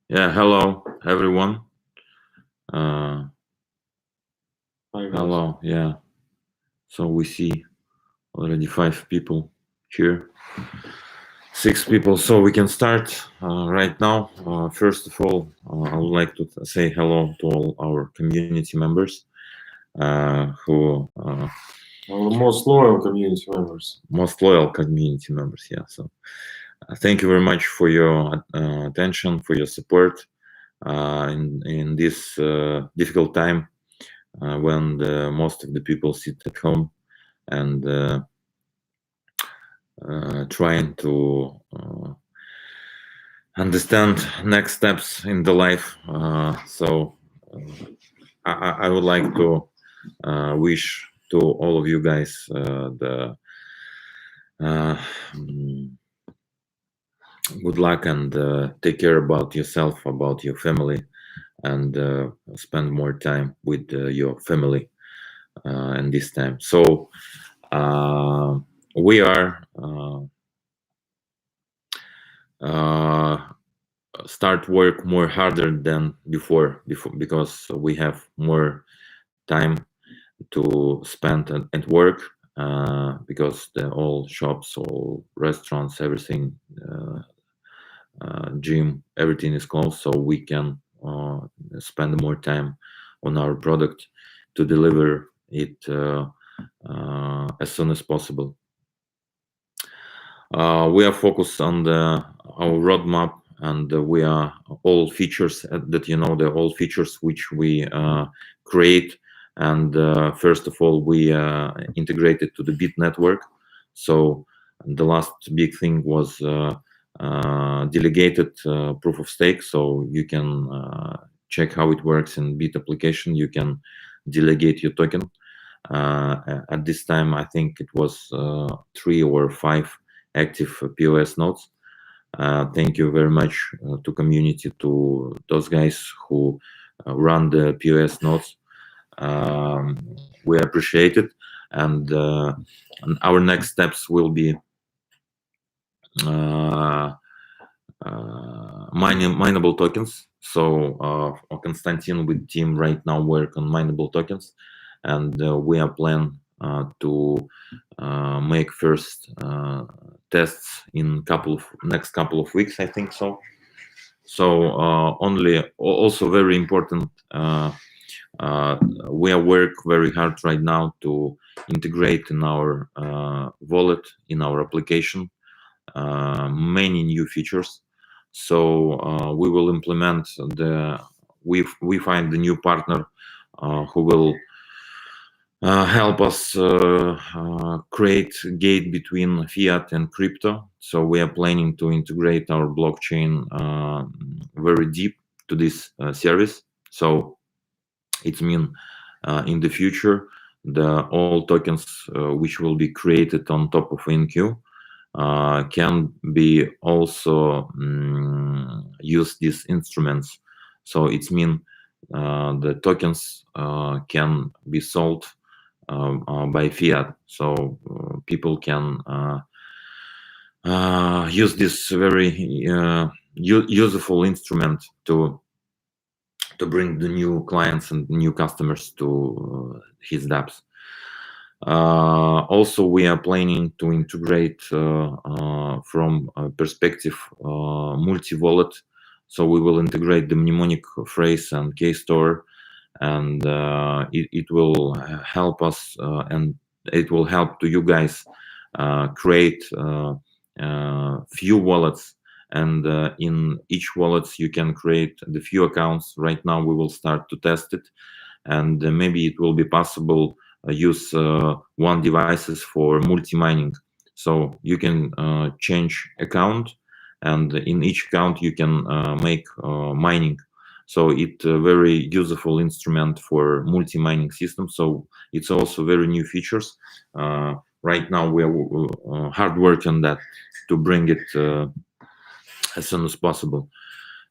Yeah, hello everyone. Hello, yeah. So we see already 5 people here, 6 people. So we can start right now. First of all, I would like to say hello to all our community members who our most loyal community members. Yeah. So thank you very much for your attention, for your support in this difficult time when most of the people sit at home and trying to understand next steps in the life. So I would like to wish to all of you guys the good luck and take care about yourself, about your family, and spend more time with your family in this time. So we are start work more harder than before because we have more time to spend at work because all shops, all restaurants, everything, gym, everything is closed, so we can spend more time on our product to deliver it as soon as possible. We are focused on our roadmap, and we are all features that all features which we create. And first of all, we integrated to the Bit network. So the last big thing was delegated proof of stake. So you can check how it works in Bit application. You can delegate your token. At this time, I think it was 3 or 5 active POS nodes. Thank you very much to community, to those guys who run the POS nodes. We appreciate it, and our next steps will be mineable tokens. So Konstantin with team right now work on mineable tokens, and we are planning to make first tests in next couple of weeks, I think so. So also very important, we are work very hard right now to integrate in our wallet, in our application, many new features. So we will implement we find the new partner who will help us create gate between fiat and crypto. So we are planning to integrate our blockchain very deep to this service. So it means in the future, all tokens which will be created on top of IonQ can be also use these instruments. So it means the tokens can be sold by fiat, so people can use this very useful instrument to bring the new clients and new customers to his dApps. Also, we are planning to integrate from a perspective multi-wallet. So we will integrate the mnemonic phrase and K-store, and it will help us and it will help to you guys create few wallets, and in each wallets you can create the few accounts. Right now we will start to test it, and maybe it will be possible use one devices for multi-mining. So you can change account, and in each account you can make mining. So it's a very useful instrument for multi-mining system. So it's also very new features. Right now we are hard work on that to bring it as soon as possible.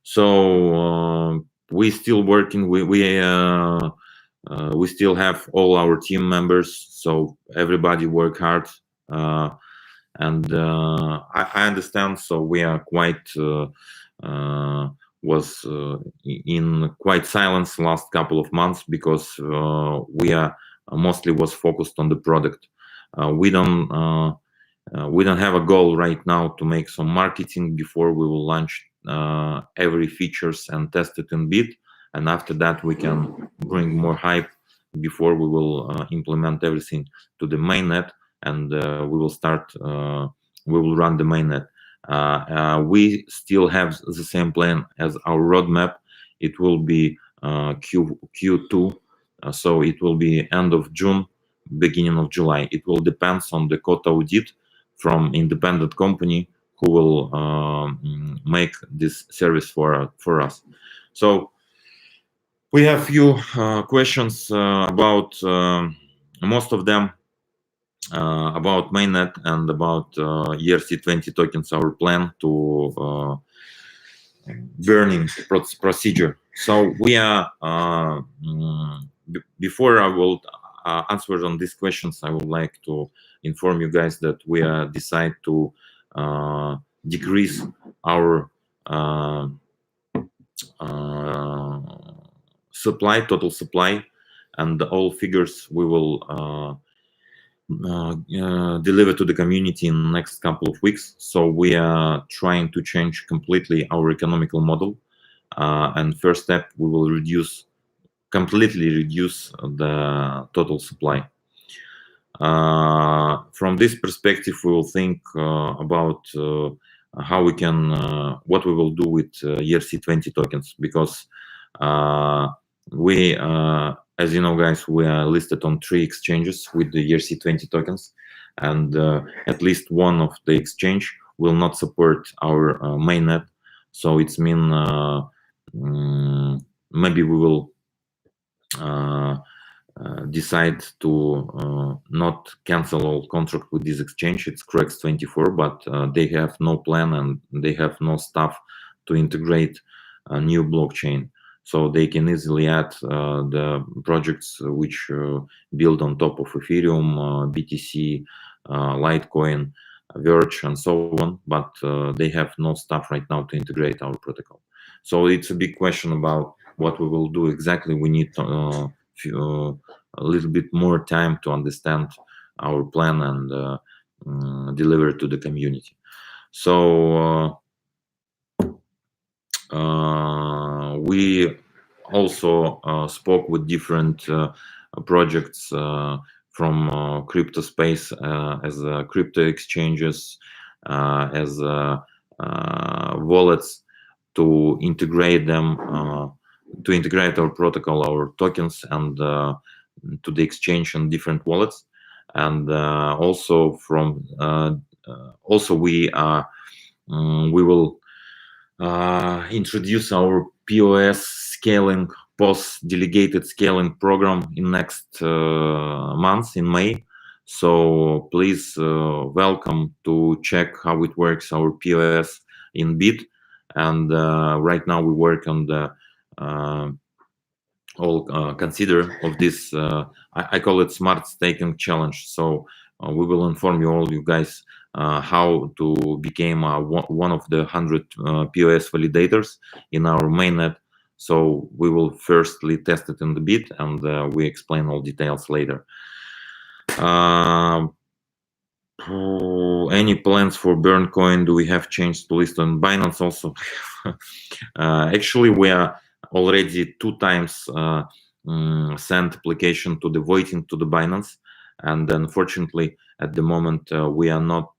So we still working. We still have all our team members. So everybody work hard. and I understand. So we are quite was in quite silence last couple of months because we are mostly was focused on the product. We don't have a goal right now to make some marketing before we will launch every features and test it in bit, and after that we can bring more hype before we will implement everything to the mainnet, and we will start we will run the mainnet. We still have the same plan as our roadmap. It will be Q2, so it will be end of June, beginning of July. It will depend on the code audit from independent company who will make this service for us. So we have few questions about most of them about mainnet and about ERC20 tokens, our plan to burning procedure. So we are before I will answer on these questions, I would like to inform you guys that we decide to decrease our total supply, and all figures we will deliver to the community in the next couple of weeks. So we are trying to change completely our economical model, and first step, we will completely reduce the total supply. From this perspective, we will think about how we can what we will do with ERC20 tokens, because we as you know, guys, we are listed on 3 exchanges with the ERC20 tokens, and at least one of the exchange will not support our mainnet. So it's mean maybe we will decide to not cancel all contract with this exchange. It's Crex24, but they have no plan and they have no staff to integrate a new blockchain. So they can easily add the projects which build on top of Ethereum, BTC, Litecoin, Verge, and so on, but they have no staff right now to integrate our protocol. So it's a big question about what we will do exactly. We need a little bit more time to understand our plan and deliver to the community. So we also spoke with different projects from crypto space, as crypto exchanges, as wallets, to integrate them, to integrate our protocol, our tokens, and to the exchange and different wallets. And also from also we will introduce our POS scaling, post-delegated scaling program in next month, in May. So please welcome to check how it works, our POS in BIT. And right now we work on the all consider of this, I call it smart staking challenge. So we will inform you all, you guys, how to become one of the 100 POS validators in our mainnet. So we will firstly test it in the bit, and we explain all details later. Any plans for Burncoin? Do we have changed to list on Binance also? Actually, we are already 2 times sent application to the voting to the Binance, and unfortunately at the moment we are not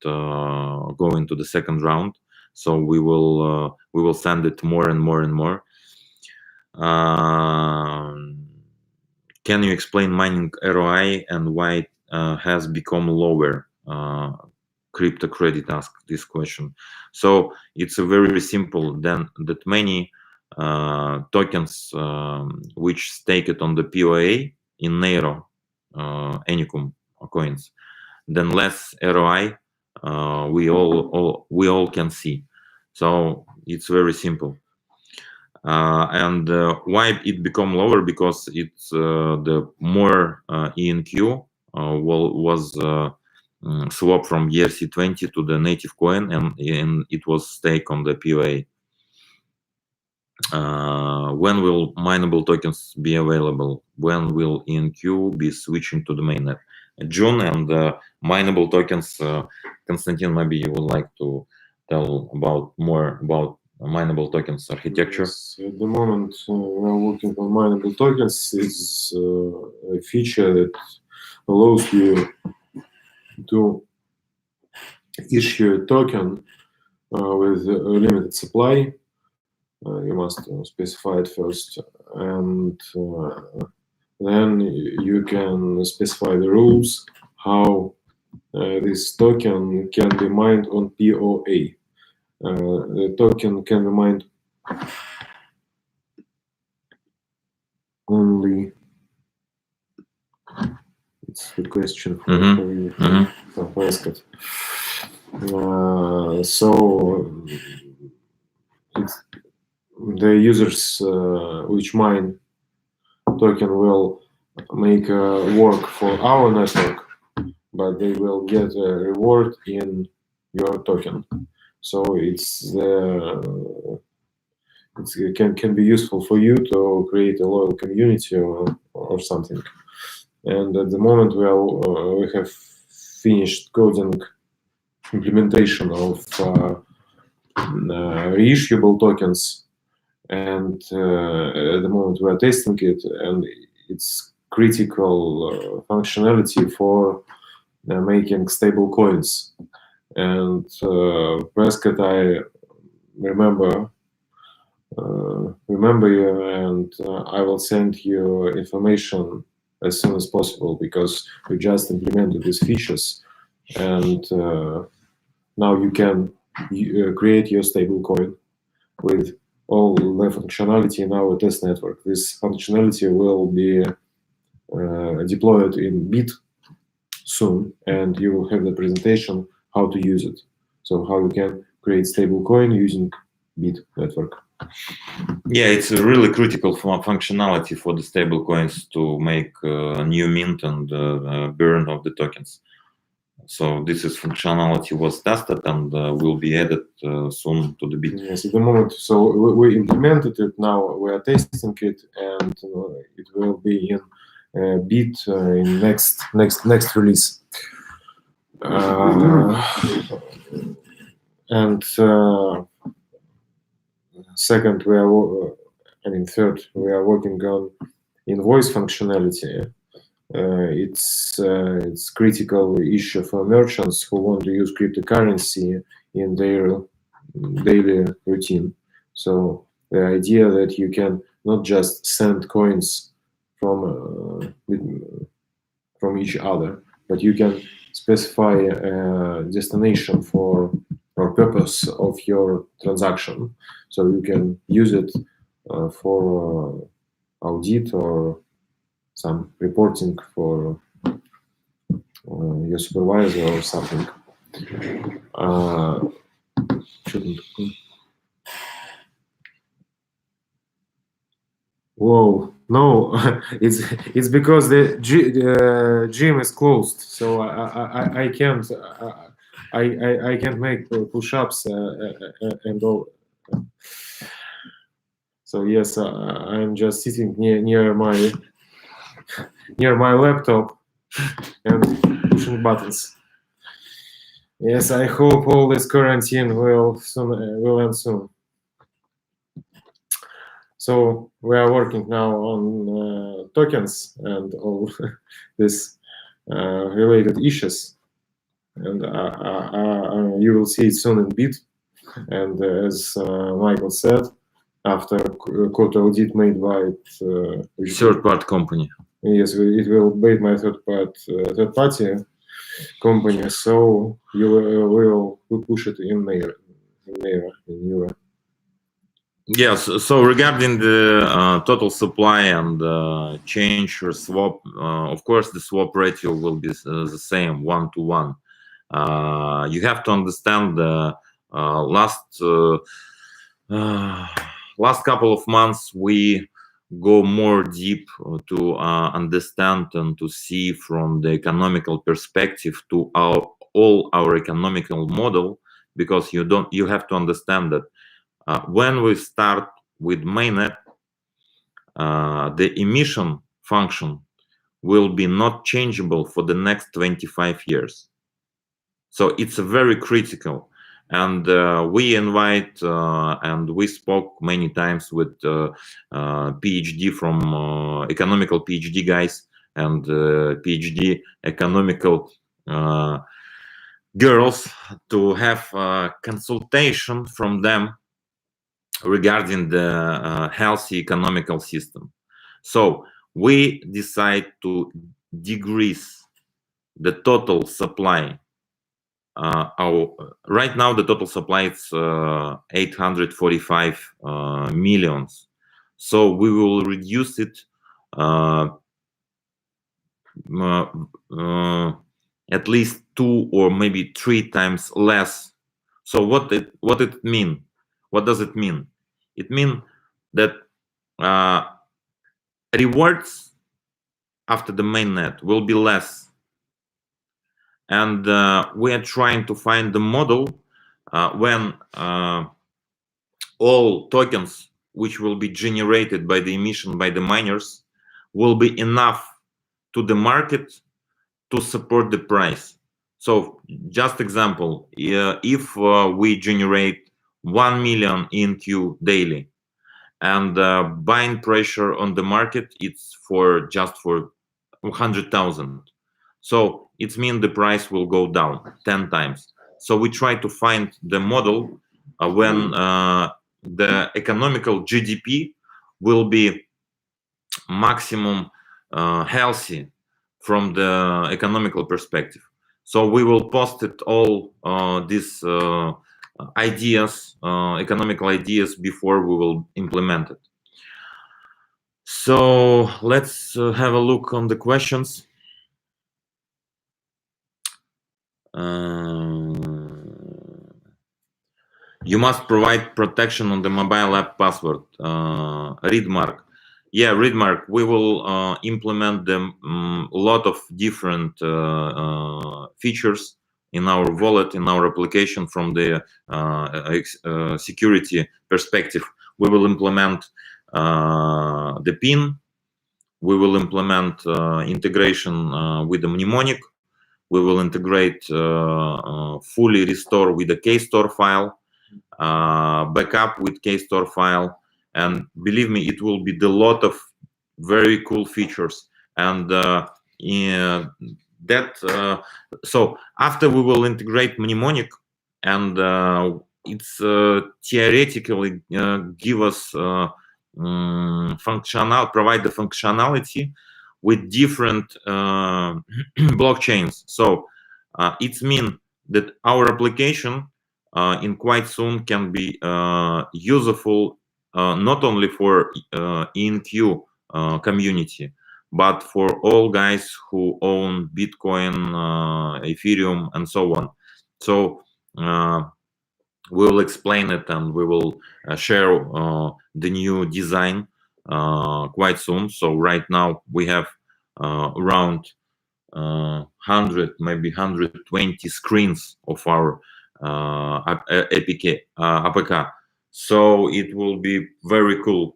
going to the second round. So we will send it more and more and more. Can you explain mining ROI and why it has become lower? Crypto Credit asked this question. So it's a very simple, then that many tokens which stake it on the POA in Nero, Anycom coins, then less ROI we all can see. So it's very simple. And why it become lower? Because it's the more ENQ was swap from ERC20 to the native coin, and it was stake on the POA. When will mineable tokens be available? When will IonQ be switching to the mainnet? June. And mineable tokens, Konstantin, maybe you would like to tell more about mineable tokens architecture. Yes, at the moment, we are working on mineable tokens. It's a feature that allows you to issue a token with a limited supply. You must specify it first, and then you can specify the rules how this token can be mined on POA. The token can be mined only. It's the question for you. So it's the users which mine token will make work for our network, but they will get a reward in your token. So it can be useful for you to create a loyal community or something. And at the moment we have finished coding implementation of reissuable tokens, and at the moment we are testing it, and it's critical functionality for making stable coins. And Prescott, I remember you, and I will send you information as soon as possible, because we just implemented these features, and now you can create your stable coin with all the functionality in our test network. This functionality will be deployed in Bit soon, and you will have the presentation how to use it. So how you can create stable coin using Bit network. Yeah, it's a really critical functionality for the stable coins to make new mint and burn of the tokens. So this is functionality was tested and will be added soon to the Bit. Yes, at the moment. So we implemented it. Now we are testing it, and it will be in Bit in next release. And second, third, we are working on invoice functionality. It's critical issue for merchants who want to use cryptocurrency in their daily routine. So the idea that you can not just send coins from each other, but you can specify a destination for or purpose of your transaction, so you can use it for audit or some reporting for your supervisor or something. Whoa, no, it's because the gym is closed, so I can't I can't make push-ups and all. So yes, I'm just sitting near my laptop and pushing buttons. Yes, I hope all this quarantine will end soon. So we are working now on tokens and all these related issues, and you will see it soon in Bit. And as Michael said, after code audit made by third-party company. Yes, it will be my third-party company. So you will push it in Euro. Yes. So regarding the total supply and change or swap, of course, the swap ratio will be the same, 1-to-1. You have to understand the last couple of months we go more deep to understand and to see from the economical perspective to all our economical model, because you have to understand that when we start with mainnet, the emission function will be not changeable for the next 25 years. So it's very critical. And we invite and we spoke many times with PhD from economical PhD guys and PhD economical girls to have consultation from them regarding the healthy economical system. So we decide to decrease the total supply. Right now the total supply is 845 millions. So we will reduce it at least 2 or maybe 3 times less. So what it mean? What does it mean? It means that rewards after the mainnet will be less. And we are trying to find the model when all tokens which will be generated by the emission by the miners will be enough to the market to support the price. So just example, if we generate 1 million ENQ daily, and buying pressure on the market, it's just for 100,000. So it means the price will go down 10 times. So we try to find the model when the economical GDP will be maximum healthy from the economical perspective. So we will post it all these ideas, economical ideas, before we will implement it. So let's have a look on the questions. You must provide protection on the mobile app password. Readmark. Yeah, Readmark. We will implement them a lot of different features in our wallet, in our application. From the security perspective, we will implement the PIN. We will implement integration with the mnemonic. We will integrate fully restore with the KStore file, backup with KStore file, and believe me, it will be a lot of very cool features. And so after we will integrate mnemonic, and it's theoretically give us provide the functionality with different blockchains. So it means that our application in quite soon can be useful not only for ENQ community, but for all guys who own Bitcoin, Ethereum, and so on. So we will explain it, and we will share the new design quite soon. So right now we have around 100, maybe 120 screens of our APK. So it will be very cool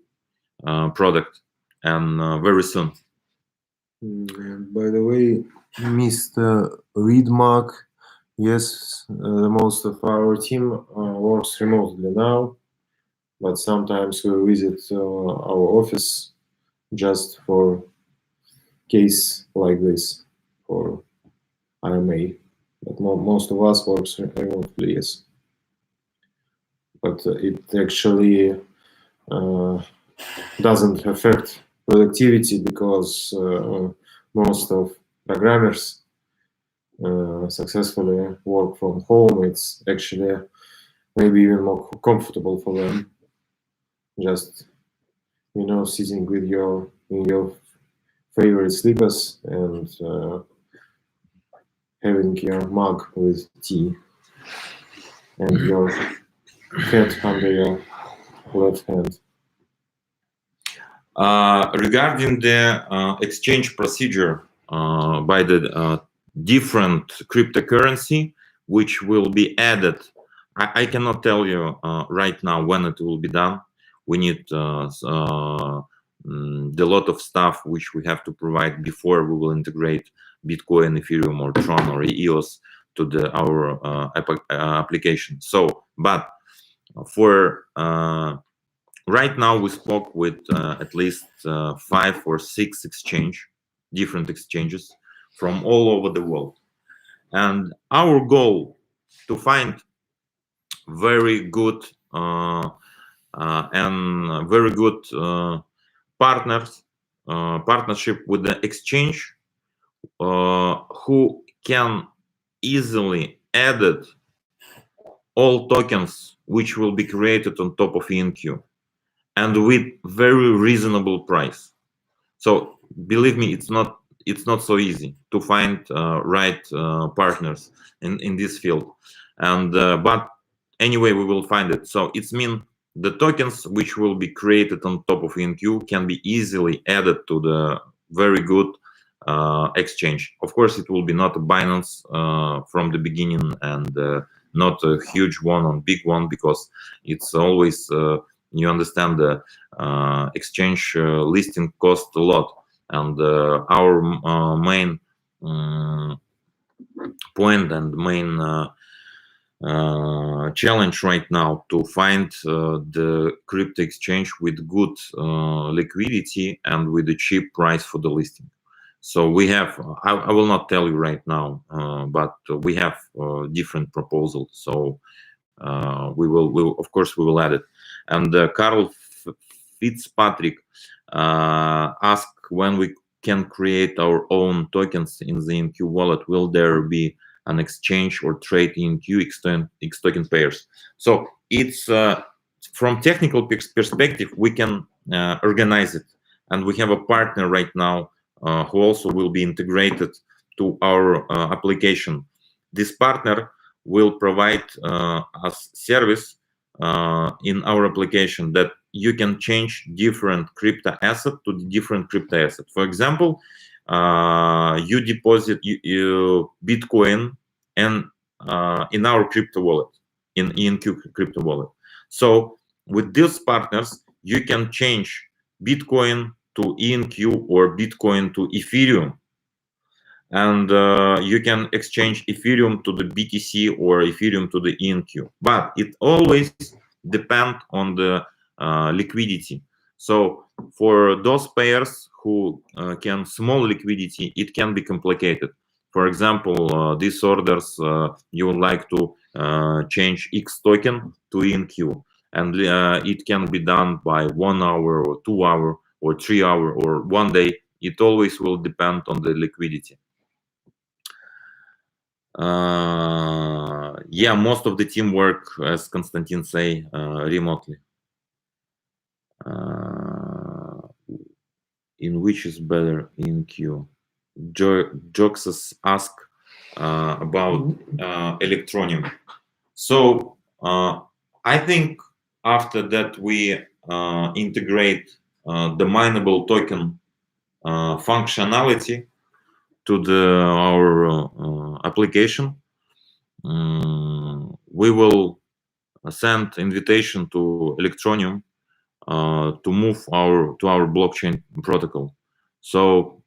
product, and very soon. By the way, Mr. Readmark, yes, the most of our team works remotely now, but sometimes we visit our office just for case like this, for IMA. But most of us works remotely, yes. But it actually doesn't affect productivity, because most of programmers successfully work from home. It's actually maybe even more comfortable for them, just, you know, sitting with in your favorite slippers and having your mug with tea and your head under your left hand. Regarding the exchange procedure by the different cryptocurrency which will be added, I cannot tell you right now when it will be done. We need the lot of stuff which we have to provide before we will integrate Bitcoin, Ethereum, or Tron or EOS to our application. So, but for right now, we spoke with at least 5 or 6 different exchanges from all over the world. And our goal to find very good and very good partnership with the exchange who can easily add all tokens which will be created on top of IonQ, and with very reasonable price. So believe me, it's not so easy to find right partners in this field, and but anyway we will find it. So it's mean the tokens which will be created on top of IonQ can be easily added to the very good exchange. Of course, it will be not a Binance from the beginning, and not a huge one on big one, because it's always you understand the exchange listing cost a lot, and our main point and main challenge right now to find the crypto exchange with good liquidity and with a cheap price for the listing. So we have, I will not tell you right now, but we have different proposals. So we will, of course, we will add it. And Carl Fitzpatrick asked when we can create our own tokens in the IonQ wallet. Will there be an exchange or trade IonQ X token pairs? So it's from technical perspective, we can organize it, and we have a partner right now who also will be integrated to our application. This partner will provide us service in our application that you can change different crypto asset to the different crypto asset. For example, you deposit Bitcoin and in our crypto wallet, in IonQ crypto wallet. So with these partners, you can change Bitcoin to IonQ or Bitcoin to Ethereum, and you can exchange Ethereum to the BTC or Ethereum to the IonQ. But it always depends on the liquidity. So for those pairs who can small liquidity, it can be complicated. For example, these orders, you would like to change X token to IonQ, and it can be done by 1 hour or 2 hours or 3 hours or 1 day. It always will depend on the liquidity. Yeah, most of the team work, as Konstantin say, remotely. In which is better IonQ? Joxes ask about Electroneum. So I think after that we integrate the mineable token functionality to our application, we will send invitation to Electroneum to move to our blockchain protocol. So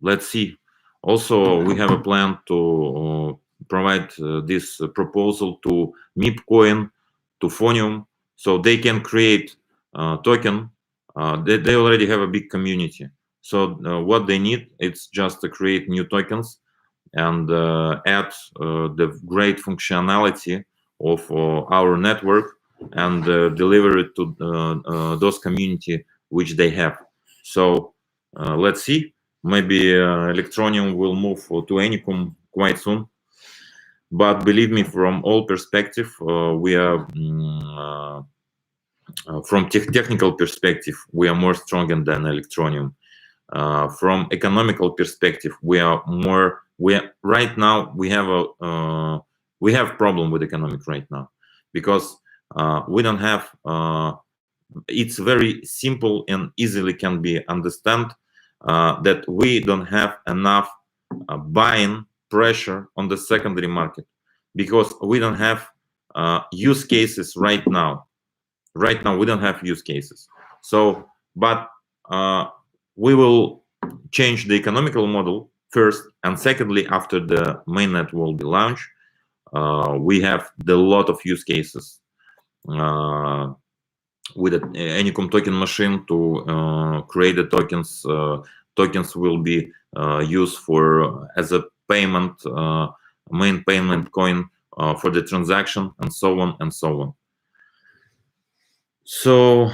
let's see. Also, we have a plan to provide this proposal to Mipcoin, to Phonium, so they can create token. They already have a big community. So what they need, it's just to create new tokens and add the great functionality of our network and deliver it to those community which they have. So let's see. Maybe Electroneum will move to Anycom quite soon. But believe me, from all perspective, we are from technical perspective, we are more stronger than Electroneum. From economical perspective, we are more. Right now we have a problem with economic right now, because we don't have it's very simple and easily can be understand that we don't have enough buying pressure on the secondary market because we don't have use cases right now. Right now we don't have use cases. So, but we will change the economical model first, and secondly, after the mainnet will be launched, we have the lot of use cases with an Anycom token machine to create the tokens. Tokens will be used for as a payment, main payment coin for the transaction, and so on and so on. So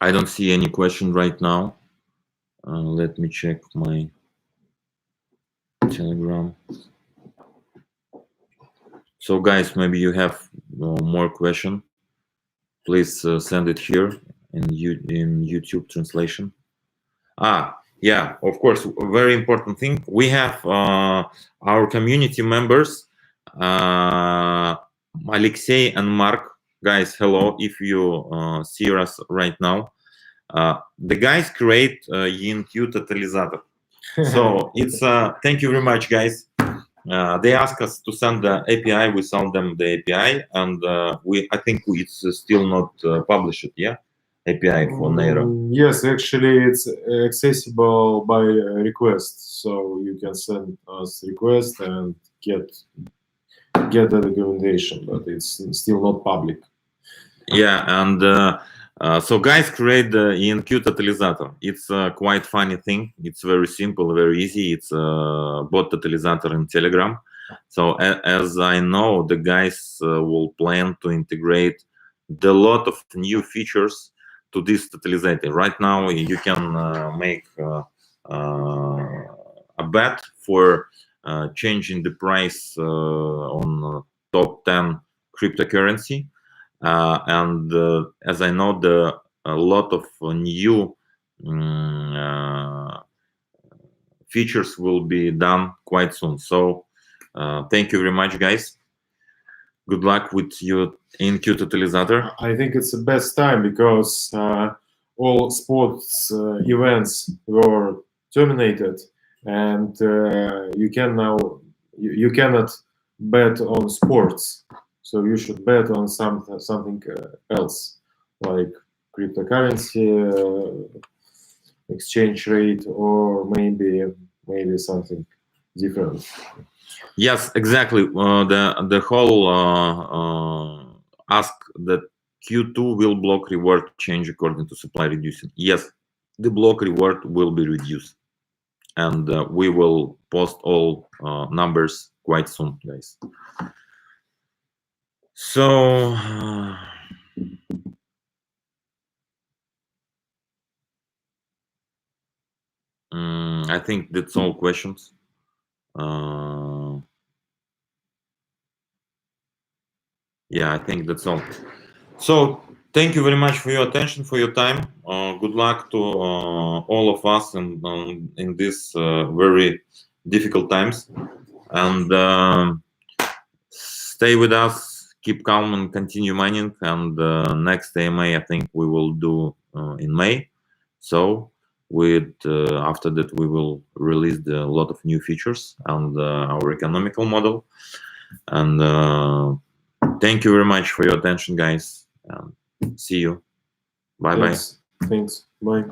I don't see any question right now. Let me check my Telegram. So guys, maybe you have more question. Please send it here in YouTube translation. Yeah, of course, a very important thing. We have our community members, Alexei and Mark. Guys, hello, if you see us right now. The guys create ENQ Totalizator. So it's thank you very much, guys. They asked us to send the API. We sent them the API, and I think it's still not published. Yeah, API for Neira. Yes, actually, it's accessible by request, so you can send us request and get the documentation, but it's still not public. Yeah, and so guys create the ENQ Totalizator. It's a quite funny thing. It's very simple, very easy. It's a bot totalizator in Telegram. So as I know, the guys will plan to integrate the lot of new features to this totalizator. Right now, you can make a bet for changing the price on top 10 cryptocurrency. And as I know, a lot of new features will be done quite soon. So thank you very much, guys. Good luck with your ENQ Totalizator. I think it's the best time because all sports events were terminated, and you cannot bet on sports. So you should bet on something else, like cryptocurrency, exchange rate, or maybe something different. Yes, exactly. The whole ask that Q2 will block reward change according to supply reducing. Yes, the block reward will be reduced, and we will post all numbers quite soon, guys. So I think that's all questions. Yeah, I think that's all. So thank you very much for your attention, for your time. Good luck to all of us in this very difficult times, and stay with us. Keep calm and continue mining. And next AMA, I think we will do in May. So after that, we will release a lot of new features and our economical model. And thank you very much for your attention, guys. See you. Bye. Thanks. Bye.